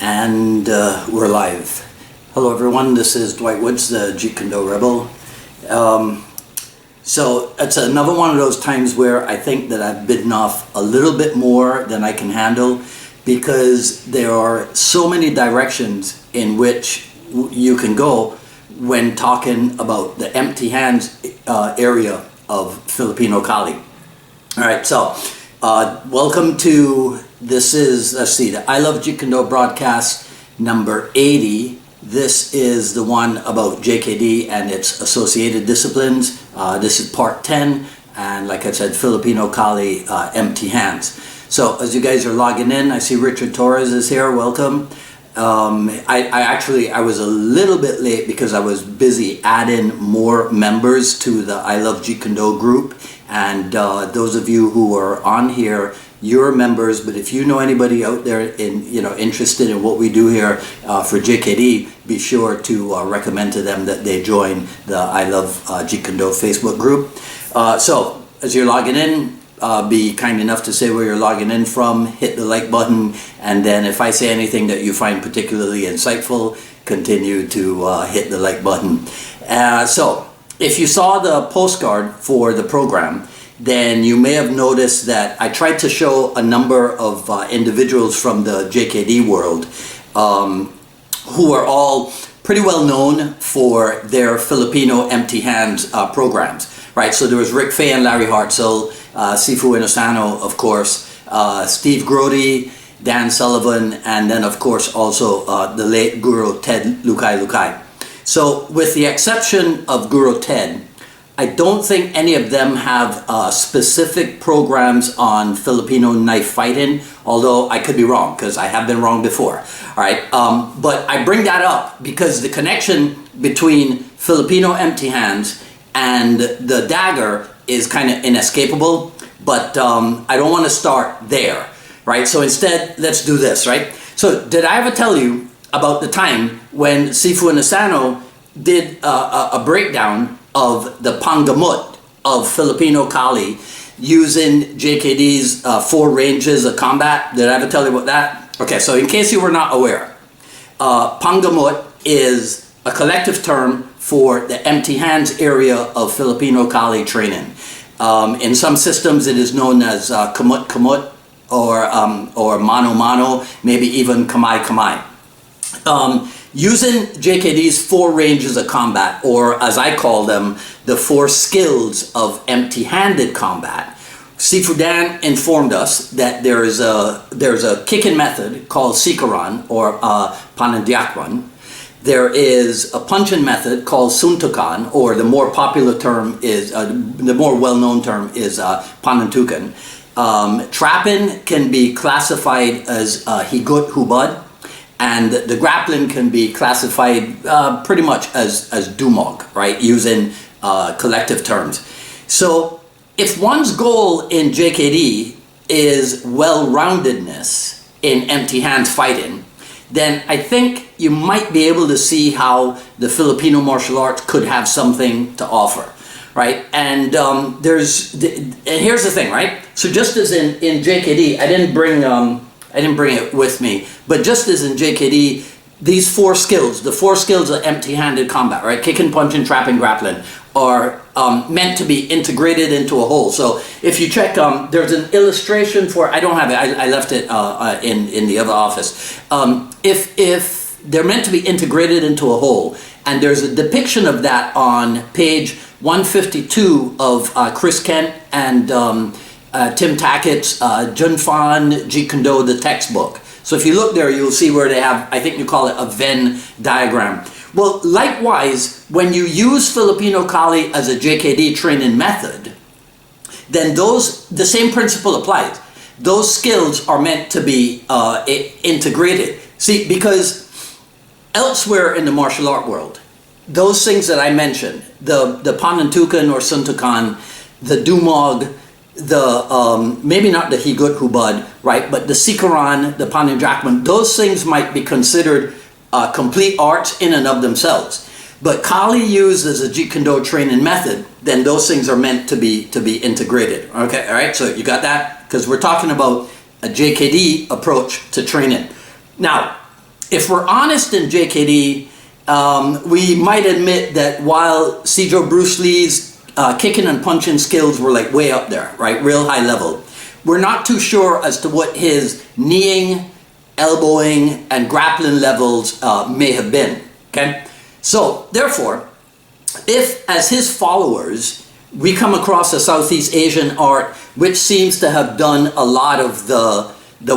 And we're live. Hello everyone, this is Dwight Woods, the Jeet Kune Rebel. So it's another one of those times where I think that I've bitten off a little bit more than I can handle, because there are so many directions in which you can go when talking about the empty hands area of Filipino Kali. Alright, so welcome to, this is, let's see, the I Love Jeet Kune broadcast number 80. This is the one about JKD and its associated disciplines. This is part 10, and like I said, Filipino Kali, empty hands. So as you guys are logging in, I see Richard Torres is here, welcome. I was a little bit late because I was busy adding more members to the I Love Jeet Kune group, and those of you who are on here, you're members, but if you know anybody out there interested in what we do here for JKD, be sure to recommend to them that they join the I Love Jeet Kune Facebook group. So as you're logging in, be kind enough to say where you're logging in from, hit the like button, and then if I say anything that you find particularly insightful, continue to hit the like button. So if you saw the postcard for the program, then you may have noticed that I tried to show a number of individuals from the JKD world who are all pretty well known for their Filipino empty hands programs, right? So there was Rick Fay and Larry Hartzell, Sifu Inosano, of course, Steve Grody, Dan Sullivan, and then of course also the late Guru Ted Lukai. So with the exception of Guru Ted, I don't think any of them have specific programs on Filipino knife fighting, although I could be wrong, because I have been wrong before. All right, but I bring that up because the connection between Filipino empty hands and the dagger is kind of inescapable, but I don't want to start there, right? So instead, let's do this, right? So did I ever tell you about the time when Sifu Inosano did a breakdown of the pangamut of Filipino Kali using JKD's 4 ranges of combat? Did I ever tell you about that? Okay, so in case you were not aware, pangamut is a collective term for the empty hands area of Filipino Kali training. In some systems it is known as kamut or mano mano, maybe even kamai kamai. Using JKD's 4 ranges of combat, or as I call them, the 4 skills of empty-handed combat, Sifu Dan informed us that there's a kicking method called sikaran or panandiakwan. There is a punching method called suntukan, or the more popular term is, the more well-known term is panantukan. Trapping can be classified as higut hubad, and the grappling can be classified pretty much as dumog, right, using collective terms. So if one's goal in JKD is well-roundedness in empty hands fighting, then I think you might be able to see how the Filipino martial arts could have something to offer, right? And here's the thing, right? So just as in JKD, I didn't bring it with me, but just as in JKD, these 4 skills, the 4 skills of empty-handed combat, right, kicking, punching, trapping, grappling, are meant to be integrated into a whole. So if you check, there's an illustration for, I don't have it, I left it in the other office. If they're meant to be integrated into a whole, and there's a depiction of that on page 152 of Chris Kent and Tim Tackett's Junfan Jeet Kune Do, the textbook. So if you look there, you'll see where they have, I think you call it a Venn diagram. Well, likewise, when you use Filipino Kali as a JKD training method, then the same principle applies. Those skills are meant to be integrated. See, because elsewhere in the martial art world, those things that I mentioned, the panantukan or suntukan, the dumog, maybe not the higut hubad, right, but the sikaran, the panandiakwan, those things might be considered complete arts in and of themselves. But Kali used as a Jeet Kune Do training method, then those things are meant to be integrated. Okay, all right, so you got that? Because we're talking about a JKD approach to training. Now, if we're honest in JKD, we might admit that while Cedro Bruce Lee's kicking and punching skills were like way up there, right? Real high level. We're not too sure as to what his kneeing, elbowing, and grappling levels may have been, okay? So, therefore, if as his followers, we come across a Southeast Asian art which seems to have done a lot of the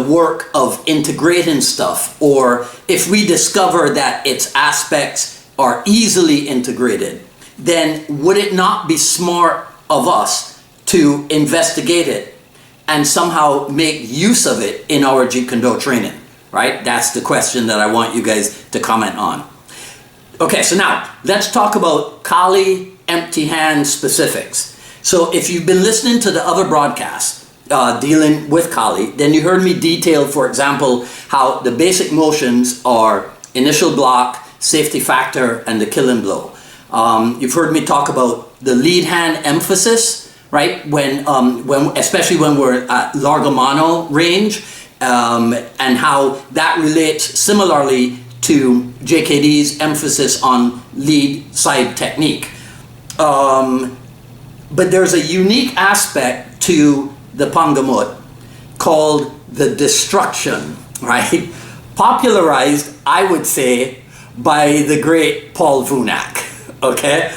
work of integrating stuff, or if we discover that its aspects are easily integrated, then would it not be smart of us to investigate it and somehow make use of it in our Jeet Kune training, right? That's the question that I want you guys to comment on. Okay, so now let's talk about Kali empty hand specifics. So if you've been listening to the other broadcasts dealing with Kali, then you heard me detail, for example, how the basic motions are initial block, safety factor, and the killing blow. You've heard me talk about the lead hand emphasis, right? When especially when we're at largo mano range, and how that relates similarly to JKD's emphasis on lead side technique. But there's a unique aspect to the Pangamut called the destruction, right? Popularized, I would say, by the great Paul Vunak, okay?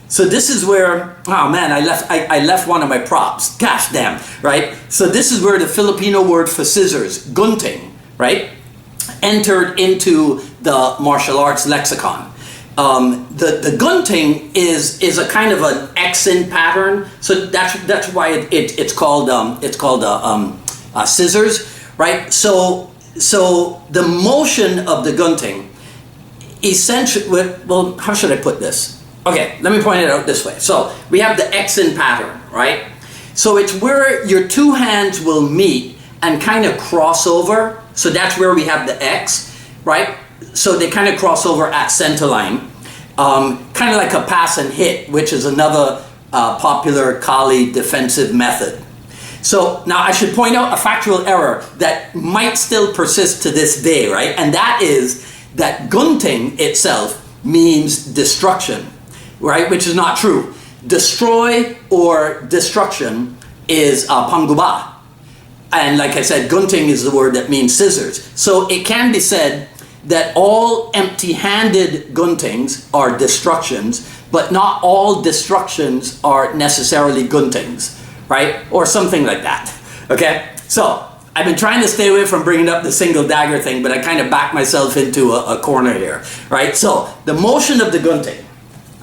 So this is where, oh man, I left one of my props, gosh damn, right? So this is where the Filipino word for scissors, gunting, right, entered into the martial arts lexicon. The gunting is a kind of an X-in pattern, so that's why it's called scissors, right? So the motion of the gunting, essentially, well, how should I put this? Okay, let me point it out this way. So we have the X-in pattern, right? So it's where your two hands will meet and kind of cross over. So that's where we have the X, right? So they kind of cross over at center line. Kind of like a pass and hit, which is another popular Kali defensive method. So now I should point out a factual error that might still persist to this day, right? And that is that gunting itself means destruction, right? Which is not true. Destroy or destruction is panguba. And like I said, gunting is the word that means scissors. So it can be said that all empty-handed guntings are destructions, but not all destructions are necessarily guntings, right? Or something like that, okay? So I've been trying to stay away from bringing up the single dagger thing, but I kind of backed myself into a corner here, right? So the motion of the gunting,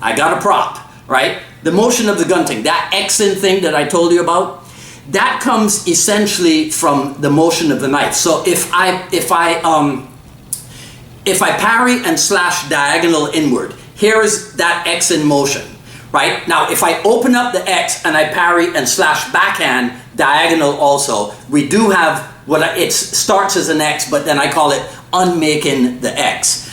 I got a prop, right? The motion of the gunting, that X-in thing that I told you about, that comes essentially from the motion of the knife. So if I parry and slash diagonal inward, here is that X in motion, right? Now, if I open up the X and I parry and slash backhand diagonal also, we do have it starts as an X, but then I call it unmaking the X.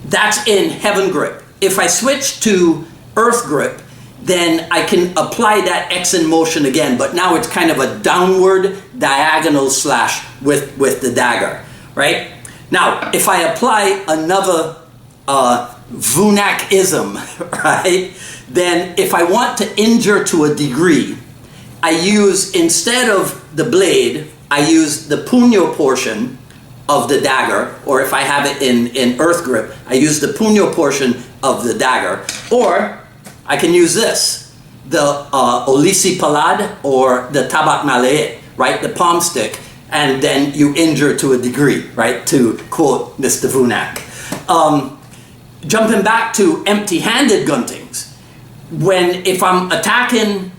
That's in heaven grip. If I switch to earth grip, then I can apply that X in motion again, but now it's kind of a downward diagonal slash with the dagger, right? Now, if I apply another Vunak-ism, right, then if I want to injure to a degree, I use, instead of the blade, I use the puño portion of the dagger, or if I have it in earth grip, I use the puño portion of the dagger, or I can use this, the Olisi Palad or the Tabat Malaet, right, the palm stick, and then you injure to a degree, right, to quote Mr. Vunak. Jumping back to empty-handed guntings, if I'm attacking,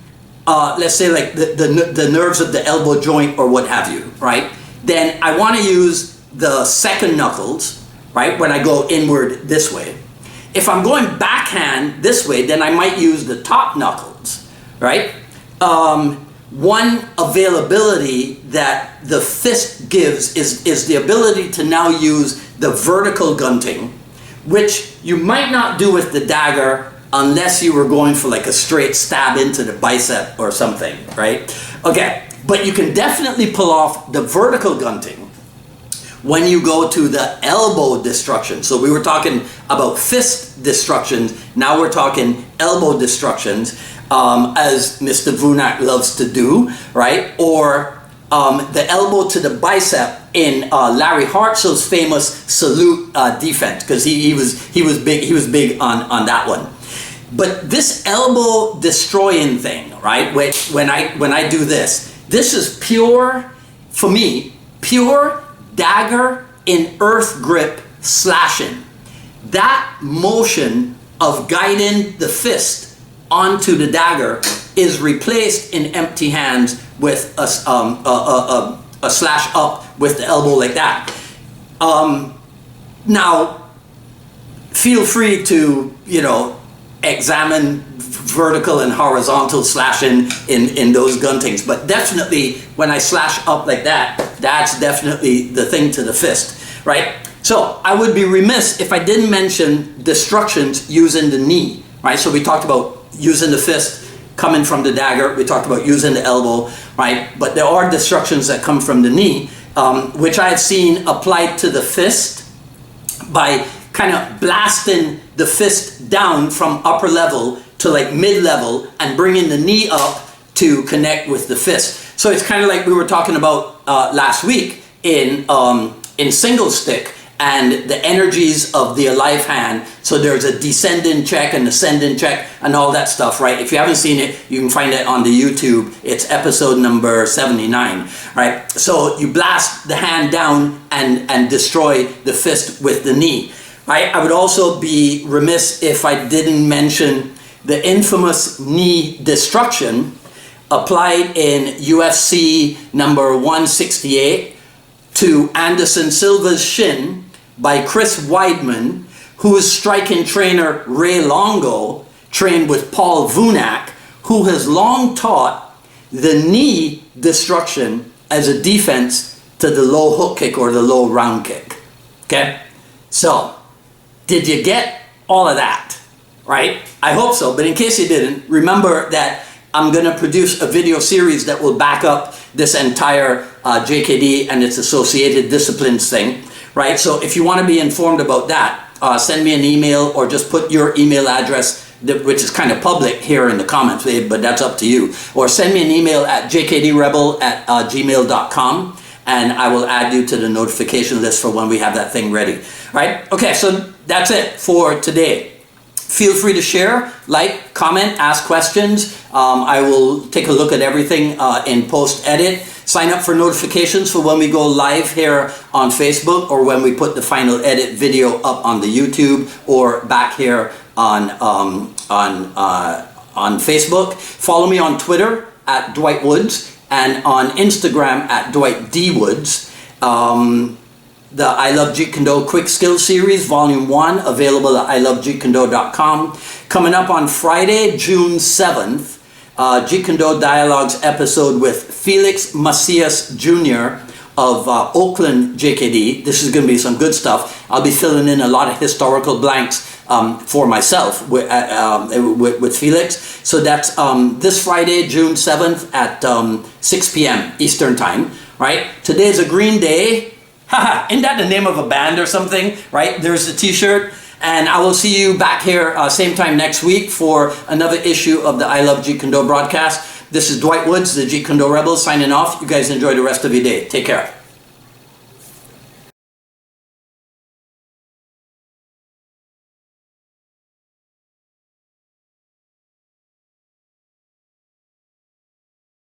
let's say like the nerves of the elbow joint or what have you, right, then I want to use the second knuckles, right, when I go inward this way. If I'm going backhand this way, then I might use the top knuckles, right? One availability that the fist gives is the ability to now use the vertical gunting, which you might not do with the dagger unless you were going for like a straight stab into the bicep or something, right? Okay, but you can definitely pull off the vertical gunting when you go to the elbow destruction. So we were talking about fist destructions, now we're talking elbow destructions, as Mr. Vunak loves to do, right? Or the elbow to the bicep in Larry Hartshill's famous salute defense, because he was big on that one. But this elbow destroying thing, right? When I do this is pure, for me, pure dagger in earth grip slashing. That motion of guiding the fist onto the dagger is replaced in empty hands with a slash up with the elbow like that. Now, feel free to, examine vertical and horizontal slashing in those gun things, but definitely when I slash up like that, that's definitely the thing to the fist, right? So I would be remiss if I didn't mention destructions using the knee, right? So we talked about using the fist coming from the dagger, we talked about using the elbow, right? But there are destructions that come from the knee, which I've seen applied to the fist by kind of blasting the fist down from upper level to like mid-level and bringing the knee up to connect with the fist. So it's kind of like we were talking about last week in single stick and the energies of the alive hand. So there's a descending check and ascending check and all that stuff, right? If you haven't seen it, you can find it on the YouTube. It's episode number 79, right? So you blast the hand down and destroy the fist with the knee, right? I would also be remiss if I didn't mention the infamous knee destruction applied in UFC number 168 to Anderson Silva's shin by Chris Weidman, whose striking trainer Ray Longo trained with Paul Vunak, who has long taught the knee destruction as a defense to the low hook kick or the low round kick. Okay? So, did you get all of that? Right? I hope so, but in case you didn't, remember that I'm going to produce a video series that will back up this entire JKD and its associated disciplines thing, right? So if you want to be informed about that, send me an email or just put your email address, which is kind of public, here in the comments, but that's up to you. Or send me an email at jkdrebel@gmail.com and I will add you to the notification list for when we have that thing ready, right? Okay, so that's it for today. Feel free to share, like, comment, ask questions. I will take a look at everything in post-edit. Sign up for notifications for when we go live here on Facebook or when we put the final edit video up on the YouTube or back here on Facebook. Follow me on Twitter at Dwight Woods and on Instagram at Dwight D. Woods. The I Love Jeet Kune Quick Skill Series, Volume 1, available at ilovejeetkune.com. Coming up on Friday, June 7th, Jeet Kune Dialogues episode with Felix Macias Jr. of Oakland JKD. This is going to be some good stuff. I'll be filling in a lot of historical blanks for myself with Felix. So that's this Friday, June 7th at 6 p.m. Eastern Time, right? Today's a green day. Haha, isn't that the name of a band or something, right? There's the t-shirt. And I will see you back here same time next week for another issue of the I Love Jeet Kune broadcast. This is Dwight Woods, the Jeet Kune Rebel, signing off. You guys enjoy the rest of your day. Take care.